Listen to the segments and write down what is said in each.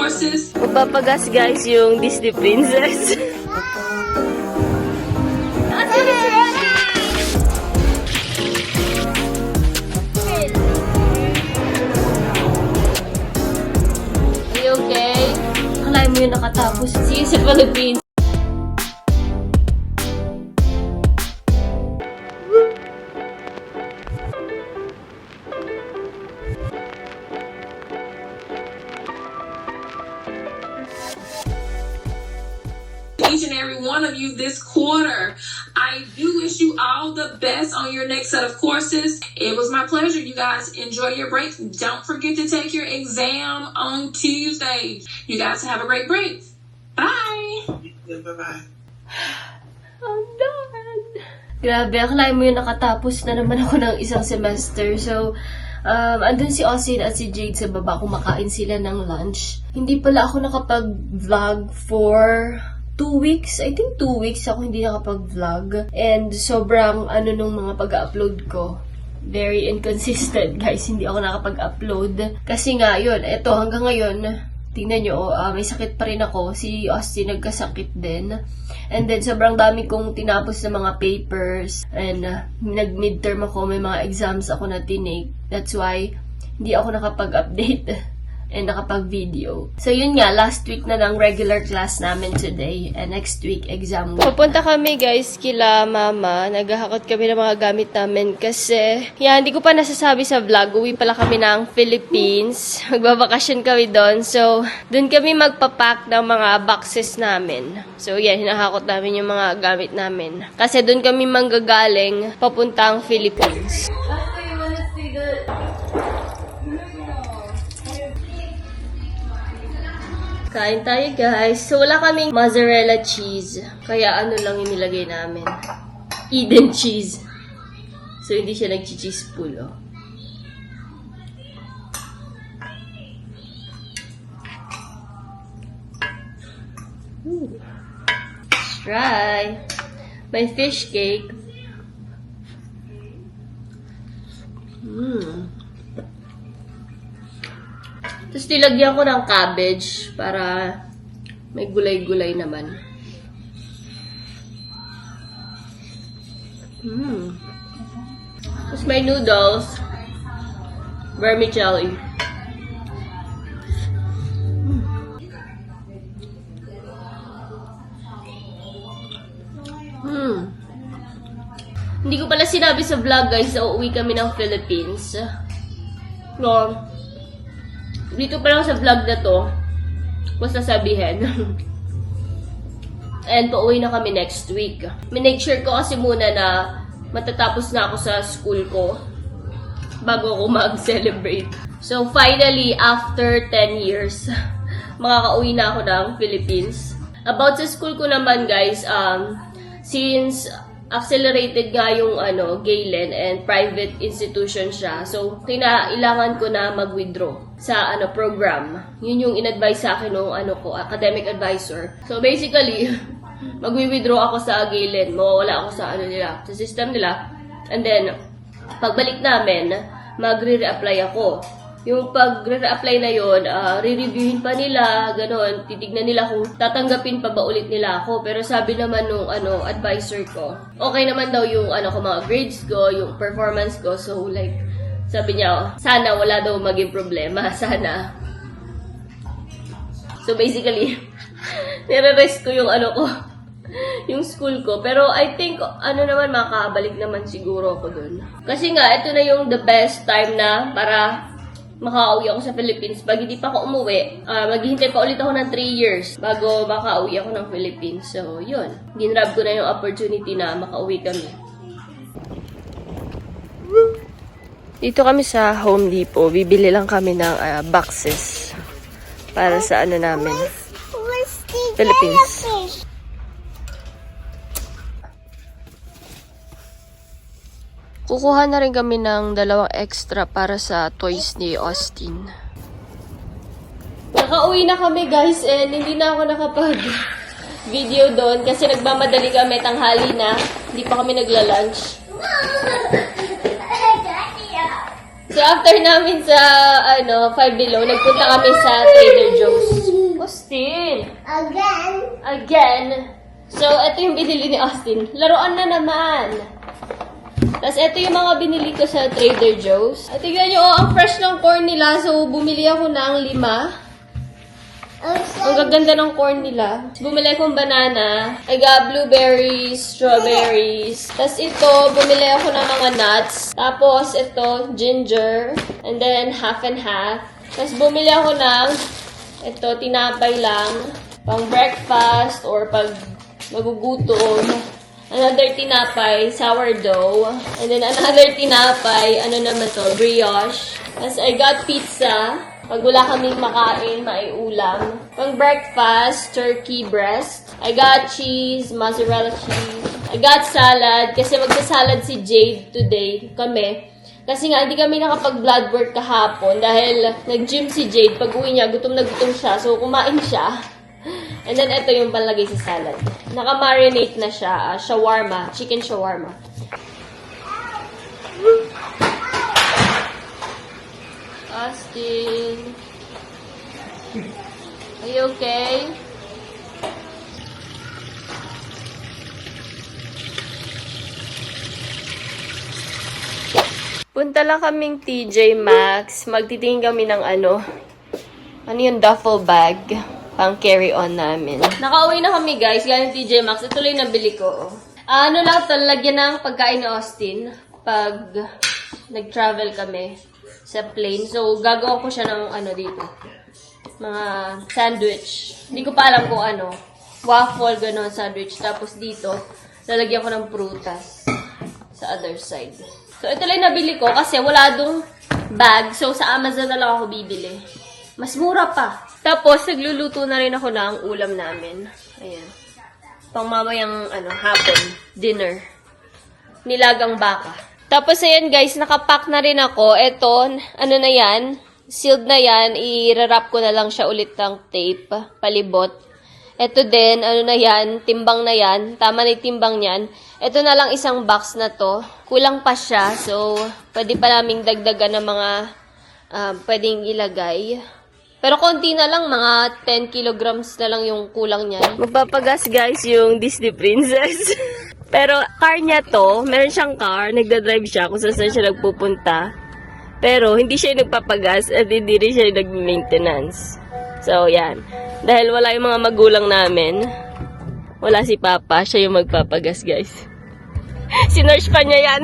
courses. Magpapagas guys yung Disney Princess. Are you okay? Akala mo yun nakatapos. Sige sa Philippines. Each and every one of you this quarter. I do wish you all the best on your next set of courses. It was my pleasure. You guys enjoy your break. Don't forget to take your exam on Tuesday. You guys have a great break. Bye. Bye-bye. I'm done. Grabe, akalain mo yun nakatapos na naman ako ng isang semester. So, andun si Austin at si Jade sa baba. Kumakain sila ng lunch. Hindi pala ako nakapag-vlog for 2 weeks. I think 2 weeks ako hindi nakapag-vlog. And sobrang nung mga pag-upload ko. Very inconsistent, guys. Hindi ako nakapag-upload. Kasi nga, yun. Eto, hanggang ngayon, tingnan nyo, may sakit pa rin ako. Si Austin nagkasakit din. And then, sobrang dami kong tinapos na mga papers. And nag-midterm ako. May mga exams ako na tinake. That's why, hindi ako nakapag-update and nakapag-video. So, yun nga, last week na ng regular class namin today. And next week, exam. Pupunta kami, guys, kila mama. Naghahakot kami ng mga gamit namin kasi, hindi ko pa nasasabi sa vlog. Uwi pala kami ng Philippines. Magbabakasyon kami doon. So, doon kami magpapack ng mga boxes namin. So, yan, hinahakot namin yung mga gamit namin. Kasi doon kami manggagaling papuntang Philippines. Kain tayo, guys. So, wala kaming mozzarella cheese. Kaya lang yung nilagay namin. Eden cheese. So, hindi siya nag-cheese pulo. Let's try. My fish cake. Tapos nilagyan ko ng cabbage para may gulay-gulay naman. Tapos may noodles, vermicelli. Hindi ko pala sinabi sa vlog, guys, na uuwi kami ng Philippines. No. Dito pa lang sa vlog na to, basta sabihin. And pauwi na kami next week. Minake sure ko kasi muna na matatapos na ako sa school ko bago ako mag-celebrate. So finally, after 10 years, makakauwi na ako ng Philippines. About sa school ko naman, guys, since accelerated nga yung Galen and private institution siya. So, kinailangan ko na mag-withdraw sa program. Yun yung in-advise sa akin ng ko, academic advisor. So, basically, mag-withdraw ako sa Galen. Mawawala ako sa nila, sa system nila. And then, pagbalik namin, magre-reapply ako. Yung pag-re-apply na yun, re-reviewin pa nila, ganon. Titignan nila kung tatanggapin pa ba ulit nila ako. Pero sabi naman nung advisor ko, okay naman daw yung ko, mga grades ko, yung performance ko. So like, sabi niya, sana wala daw maging problema, sana. So basically, nire-rest ko yung ko, yung school ko. Pero I think, naman, makakabalik naman siguro ako dun. Kasi nga, ito na yung the best time na para makauwi ako sa Philippines. Pag hindi pa ako umuwi, maghihintay pa ulit ako ng 3 years bago makauwi ako ng Philippines. So, yun. Ginrab ko na yung opportunity na makauwi kami. Dito kami sa Home Depot. Bibili lang kami ng boxes para sa namin. Philippines. Kukuha na rin kami ng 2 extra para sa toys ni Austin. Nakauwi na kami, guys, and hindi na ako nakapag-video doon kasi nagmamadali kami, tanghali na. Hindi pa kami nagla-lunch. So, after namin sa, Five Below, nagpunta kami sa Trader Joe's. Austin! Again. Again! So, ito yung binili ni Austin. Laruan na naman! Tapos, ito yung mga binili ko sa Trader Joe's. At tignan nyo, ang fresh ng corn nila. So, bumili ako ng 5. Ang gaganda ng corn nila. Bumili akong banana. I got blueberries, strawberries. Tapos ito, bumili ako ng mga nuts. Tapos ito, ginger. And then, half and half. Tapos bumili ako ng ito, tinapay lang. Pang breakfast or pag magugutom. Another tinapay, sourdough. And then another tinapay, ano naman to, brioche. Tapos I got pizza. Pag wala kaming makain, maiulam. Pang breakfast, turkey breast. I got cheese, mozzarella cheese. I got salad, kasi magsasalad si Jade today, kami. Kasi nga, hindi kami nakapag-blood work kahapon dahil nag-gym si Jade. Pag uwi niya, gutom na gutom siya. So, kumain siya. And then, ito yung panlagay sa salad. Naka-marinate na siya. Shawarma. Chicken shawarma. Austin. Are you okay? Punta lang kaming TJ Maxx. Magtitingin kami ng ano yung duffel bag. Pang carry on namin. Nakauwi na kami guys. Galing TJ Maxx. Ito lang yung nabili ko. Ano lang ito, lagyan ng pagkain ni Austin. Pag nag-travel kami sa plane. So, gagawa ko siya ng ano dito. Mga sandwich. Hindi ko pa alam kung ano. Waffle, gano'n, sandwich. Tapos dito, lalagyan ko ng prutas sa other side. So, ito lang nabili ko kasi wala dong bag. So, sa Amazon na lang ako bibili. Mas mura pa. Tapos, nagluluto na rin ako ng ulam namin. Ayan. Pang mamayang hapon. Dinner. Nilagang baka. Tapos, ayan guys, nakapack na rin ako. Ito, ano na yan? Sealed na yan. I-wrap ko na lang siya ulit ng tape. Palibot. Ito din, ano na yan? Timbang na yan. Tama na yung timbang yan. Ito na lang isang box na to. Kulang pa siya. So, pwede pa naming dagdagan ng mga pwedeng ilagay. Pero konti na lang, mga 10 kilograms na lang yung kulang niyan. Magpapagas guys yung Disney Princess. Pero car niya to, meron siyang car, nagdadrive siya kung saan siya nagpupunta. Pero hindi siya nagpapagas at hindi rin siya nag-maintenance. So yan. Dahil wala yung mga magulang namin, wala si Papa, siya yung magpapagas guys. Sinerge pa niya yan.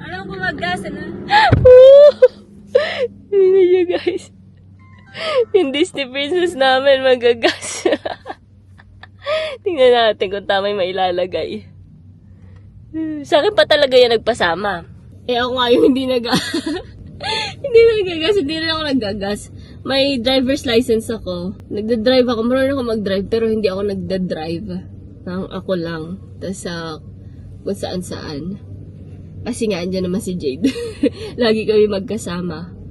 Alam ko mag-gas, ano? Hindi niya guys. Yung Disney Princess namin magagas. Tingnan natin kung tama yung mailalagay. Sa akin pa talaga yan nagpasama. Eh ako nga yung hindi hindi nagagas, hindi rin ako naggagas. May driver's license ako. Nagda-drive ako. Marunong ako mag-drive pero hindi ako nagda-drive. Ako lang. Tapos kung saan-saan. Kasi nga, andyan naman si Jade. Lagi kami magkasama.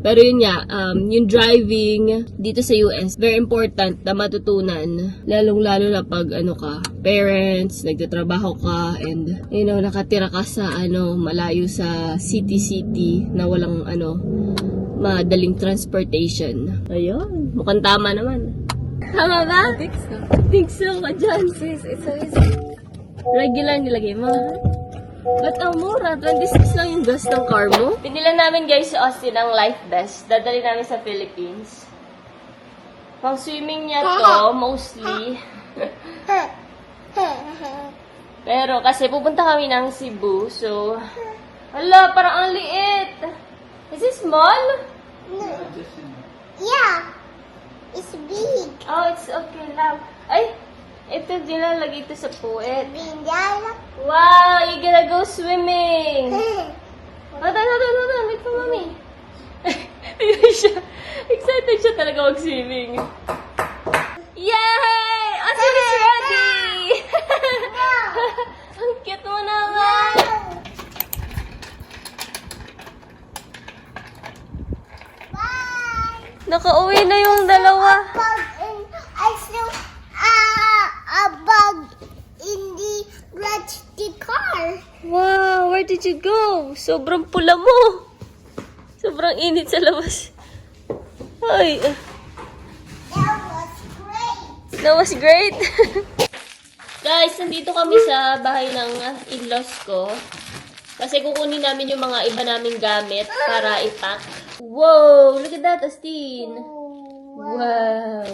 Pero yun nga, yung driving dito sa US, very important na matutunan. Lalong-lalo na pag parents, nagtatrabaho ka, and nakatira ka sa malayo sa city na walang madaling transportation. Ayun, mukhang tama naman. Tama ba? I think so. I think so ka dyan. Sis, it's so easy. Regular nilagay mo. Ba't ang mura? 26 lang yung gas ng car mo. Pinila namin guys sa Austin ang life vest. Dadali namin sa Philippines. Pang swimming niya to, mostly. Pero kasi pupunta kami ng Cebu, so... Hala, parang ang liit. Is it small? No. Yeah. It's big. Oh, it's okay lang. Ay, ito nilalagay ito sa puwet. Bindala. Wow, you're gonna go swimming. Hold on. Wait for mommy. Excited siya talaga mag-swimming. Yay! Austin is ready! Ang cute mo naman. Bye. Nakauwi na yung dalawa. I still a bug in the garage the car. Wow, where did you go? Sobrang pula mo. Sobrang init sa labas. Ay, That That was great. Guys, nandito kami sa bahay ng in-laws ko. Kasi kukunin namin yung mga iba naming gamit para i-pack. Wow! Look at that, Austin! Wow!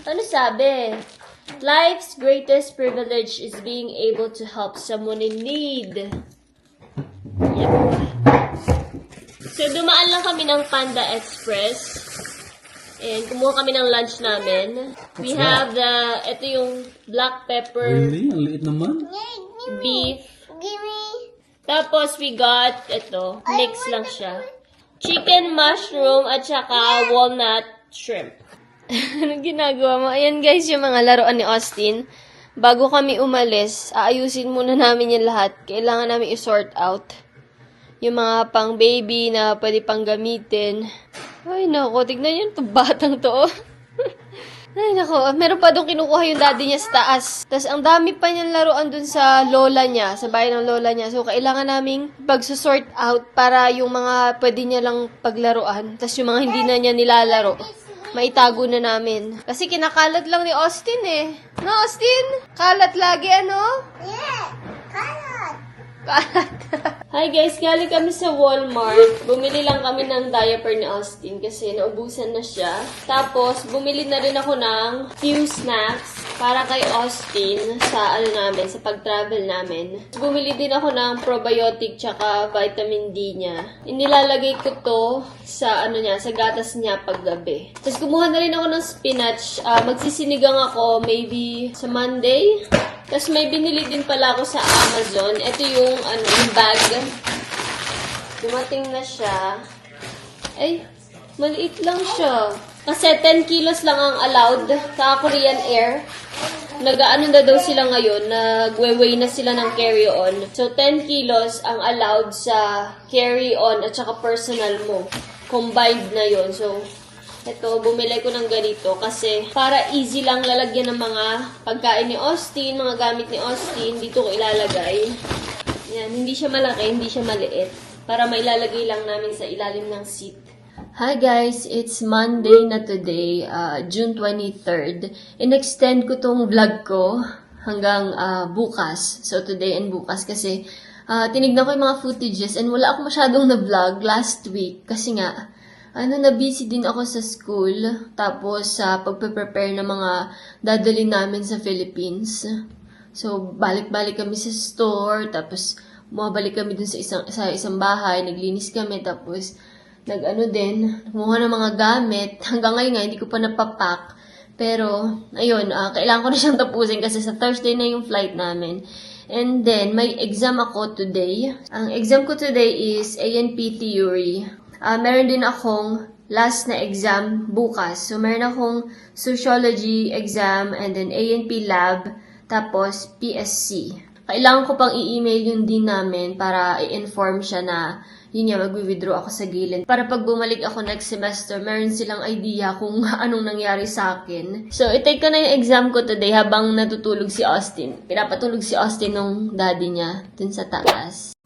Ano sabi? Life's greatest privilege is being able to help someone in need. Yep. So, dumaan lang kami ng Panda Express. And kumuha kami ng lunch namin. We have ito yung black pepper Really? Ang liit naman. beef. Give me. Tapos we got, ito, mix lang siya. Chicken mushroom at saka walnut shrimp. Anong ginagawa mo? Ayan guys, yung mga laruan ni Austin. Bago kami umalis, aayusin muna namin yung lahat. Kailangan namin i-sort out yung mga pang baby na pwede pang gamitin. Ay nako, tignan yun itong batang to. Ay nako, meron pa doon kinukuha yung daddy niya sa taas. Tapos ang dami pa niyang laruan dun sa lola niya, sa bahay ng lola niya. So kailangan naming pag-sort out para yung mga pwede niya lang paglaruan. Tapos yung mga hindi na niya nilalaro, maitago na namin. Kasi kinakalat lang ni Austin eh. No, Austin? Kalat lagi ano? Yeah. Carrot. Kalat. Hi guys, galing kami sa Walmart. Bumili lang kami ng diaper ni Austin kasi naubusan na siya. Tapos, bumili na rin ako ng few snacks para kay Austin sa sa pag-travel namin. Bumili din ako ng probiotic tsaka vitamin D niya. Inilalagay ko to sa sa gatas niya paggabi. Tapos kumuha na rin ako ng spinach. Magsisinigang ako maybe sa Monday. Tapos may binili din pala ako sa Amazon. Ito yung yung bag. Dumating na siya. Ay, maliit lang siya. Kasi 10 kilos lang ang allowed sa Korean Air. Nag-ano na daw sila ngayon, nag-weigh na sila ng carry-on. So, 10 kilos ang allowed sa carry-on at saka personal mo. Combined na yon. So, ito, bumili ko ng ganito kasi para easy lang lalagyan ng mga pagkain ni Austin, mga gamit ni Austin. Dito ko ilalagay. Yan, hindi siya malaki, hindi siya maliit. Para mailalagay lang namin sa ilalim ng seat. Hi guys, it's Monday na today, June 23rd. In-extend ko tong vlog ko hanggang bukas. So today and bukas kasi tinignan ko yung mga footages and wala ako masyadong na-vlog last week kasi nga na-busy din ako sa school, tapos sa pagpe-prepare ng mga dadalhin namin sa Philippines. So, balik-balik kami sa store, tapos bumabalik kami dun sa isang bahay, naglinis kami, tapos kumuha ng mga gamit. Hanggang ngayon nga, hindi ko pa napapack. Pero, ayun, kailangan ko na siyang tapusin kasi sa Thursday na yung flight namin. And then, may exam ako today. Ang exam ko today is A&P Theory. Meron din akong last na exam bukas. So, meron akong sociology exam and then A&P lab, tapos PSC. Kailangan ko pang i-email yung dean namin para i-inform siya na mag-withdraw ako sa Gillen. Para pag bumalik ako next semester, meron silang idea kung anong nangyari sa akin. So, i-take ko na yung exam ko today habang natutulog si Austin. Pinapatulog si Austin nung daddy niya dun sa taas.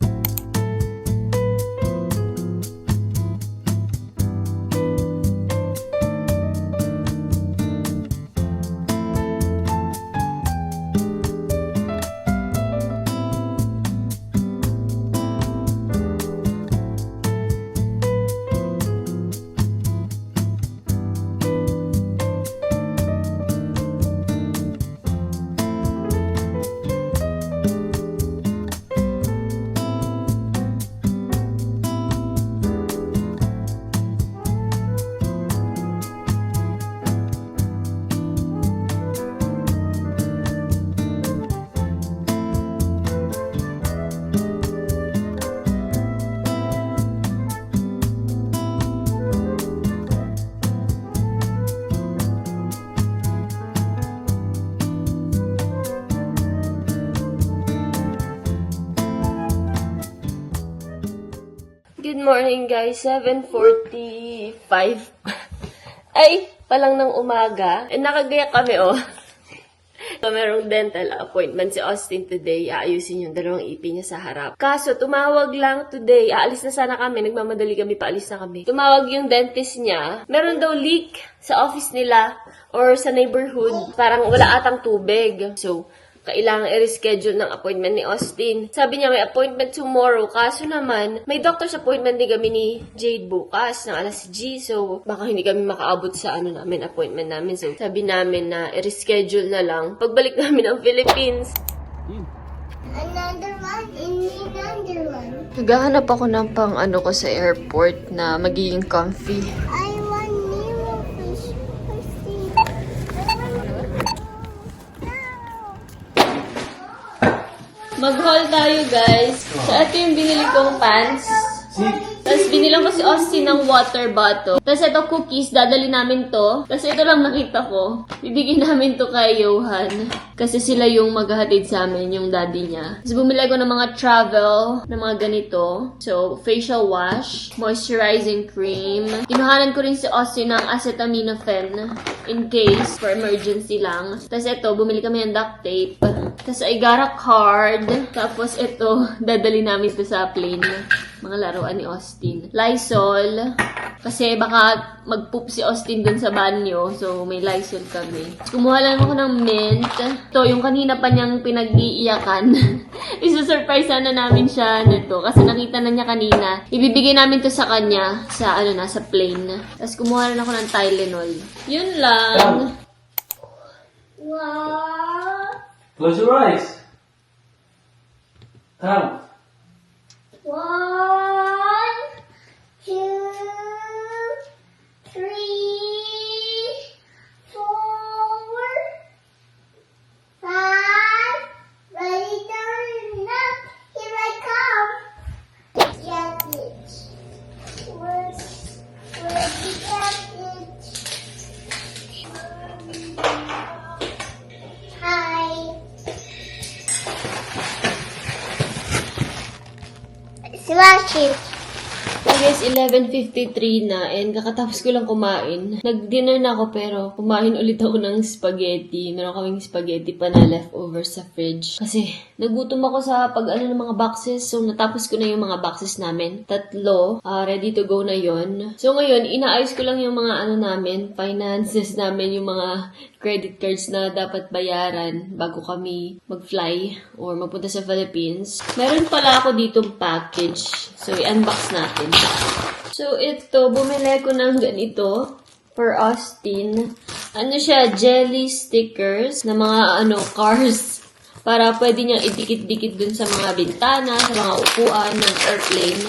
Good morning guys, 7:45. Ay, palang ng umaga. Nakagaya kami So, merong dental appointment si Austin today. Aayusin yung dalawang ipin niya sa harap. Kaso, tumawag lang today. Aalis na sana kami. Nagmamadali kami. Paalis na kami. Tumawag yung dentist niya. Meron daw leak sa office nila or sa neighborhood. Parang wala atang tubig. So, kailangan i-reschedule ng appointment ni Austin. Sabi niya may appointment tomorrow. Kaso naman, may doctor's appointment din kami ni Jade bukas ng alas G. So, baka hindi kami makaabot sa appointment namin. So, sabi namin na i-reschedule na lang pagbalik namin ng Philippines. Another one and another one. Naghahanap ako ng pang ko sa airport na magiging comfy. I want Nemo fish. Mag-haul tayo, guys. So, ito yung binili kong pants. Tapos, binilang ko si Austin ng water bottle. Tapos, ito cookies. Dadali namin to. Tapos, ito lang nakita ko. Bibigyan namin to kay Johan. Kasi sila yung maghahatid sa amin, yung daddy niya. Tapos, bumili ko ng mga travel, ng mga ganito. So, facial wash, moisturizing cream. Kinuhanan ko rin si Austin ng acetaminophen in case for emergency lang. Tapos, ito, bumili kami ng duct tape. Tapos, I got a card. Tapos, ito, dadali namin to sa plane. Mga laruan ni Austin. Lysol. Kasi baka mag-poop si Austin dun sa banyo. So, may Lysol kami. Kumuha lang ako ng mint. Ito, yung kanina pa niyang pinag-iiyakan. Isa-surprise sana namin siya nito. Kasi nakita na niya kanina. Ibibigay namin to sa kanya sa, sa plane. Tapos, kumuha rin ako ng Tylenol. Yun lang. One, Close your eyes. Count. 1, 2, 3, 4. Five. Ready, turn up. Here I come. Jacket. Where's the jacket? Hi. Smash it. So guys, 11:53 na and kakatapos ko lang kumain. Nag-dinner na ako pero kumain ulit ako ng spaghetti. Meron kaming spaghetti pa na leftover sa fridge. Kasi nagutom ako sa pag-ano ng mga boxes. So natapos ko na yung mga boxes namin. 3. Ready to go na yon. So ngayon, inaayos ko lang yung mga namin, finances namin, yung mga credit cards na dapat bayaran bago kami mag-fly or magpunta sa Philippines. Meron pala ako ditong package. So, i-unbox natin. So, ito, bumili ko ng ganito for Austin. Ano siya, jelly stickers na mga, cars. Para pwede niyang idikit-dikit dun sa mga bintana, sa mga upuan ng airplane.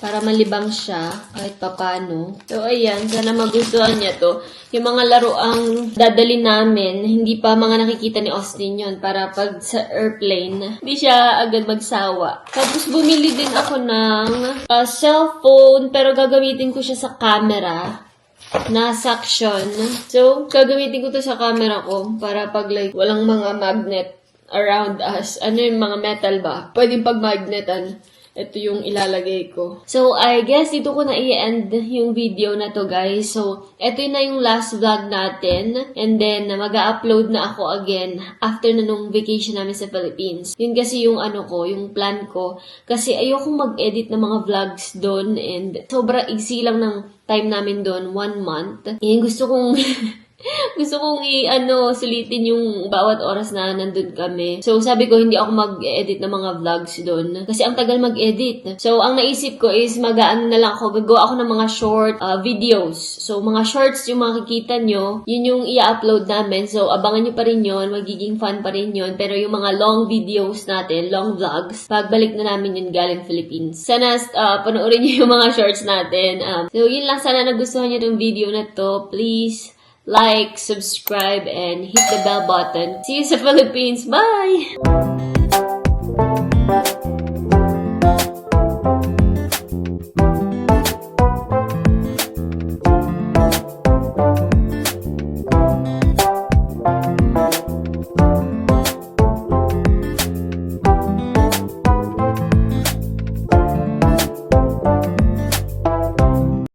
Para malibang siya kahit papano. So, ayan. Sana magustuhan niya to. Yung mga laruang dadali namin, hindi pa mga nakikita ni Austin yon para pag sa airplane, hindi siya agad magsawa. Tapos, bumili din ako ng cellphone, pero gagamitin ko siya sa camera na suction. So, gagamitin ko to sa camera ko para pag walang mga magnet around us. Ano yung mga metal ba? Pwedeng pag-magnetan. Ito yung ilalagay ko. So, I guess dito ko na i-end yung video na to, guys. So, ito na yung last vlog natin. And then, mag-upload na ako again after na nung vacation namin sa Philippines. Yun kasi yung yung plan ko. Kasi ayokong mag-edit ng mga vlogs doon. And sobra igsi lang ng time namin doon, 1 month. And gusto kong sulitin yung bawat oras na nandun kami. So, sabi ko, hindi ako mag-edit ng mga vlogs doon. Kasi ang tagal mag-edit. So, ang naisip ko is gagawa ako ng mga short videos. So, mga shorts yung makikita nyo, yun yung i-upload namin. So, abangan nyo pa rin yun. Magiging fun pa rin yun. Pero yung mga long videos natin, long vlogs, pagbalik na namin yun galing Philippines. Sana panoorin nyo yung mga shorts natin. So, yun lang. Sana nagustuhan nyo yung video na to. Please like, subscribe, and hit the bell button. See you sa Philippines. Bye!